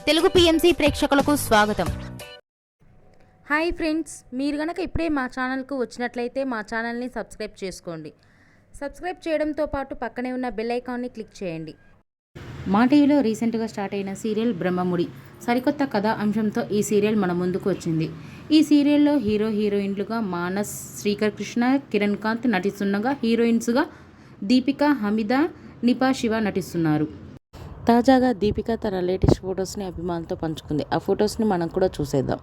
Telugu PMC ప్రేక్షకులకు స్వాగతం. Hi friends, మీరు గనక ఇప్పుడే మా ఛానల్కు వచ్చినట్లయితే మా ఛానల్ని సబ్స్క్రైబ్ చేసుకోండి. సబ్స్క్రైబ్ చేయడంతో పాటు పక్కనే ఉన్న బెల్ ఐకాన్ని క్లిక్ చేయండి. మా టీవీలో రీసెంట్గా స్టార్ట్ అయిన సీరియల్ బ్రహ్మముడి సరికొత్త కథా అంశంతో ఈ సీరియల్ మన ముందుకు వచ్చింది. ఈ సీరియల్లో హీరోయిన్లుగా మానస్, శ్రీకర్ కృష్ణ, కిరణ్ కాంత్ నటిస్తుండగా హీరోయిన్స్గా దీపిక, హమీద, నిపా శివ నటిస్తున్నారు. తాజాగా దీపిక తన లేటెస్ట్ ఫొటోస్ని అభిమానులతో పంచుకుంది. ఆ ఫొటోస్ని మనం కూడా చూసేద్దాం.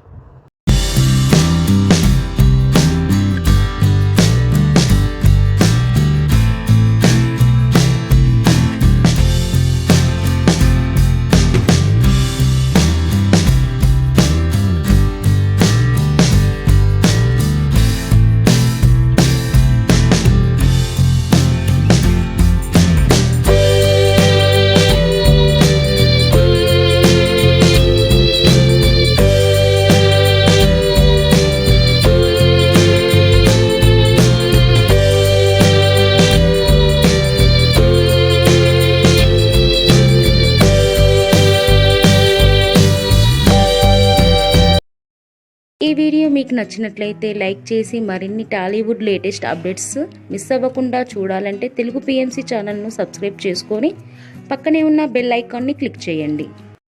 ఈ వీడియో మీకు నచ్చినట్లయితే లైక్ చేసి మరిన్ని టాలీవుడ్ లేటెస్ట్ అప్డేట్స్ మిస్ అవ్వకుండా చూడాలంటే తెలుగు పిఎంసి ఛానల్ను సబ్స్క్రైబ్ చేసుకొని పక్కనే ఉన్న బెల్ ఐకాన్ని క్లిక్ చేయండి.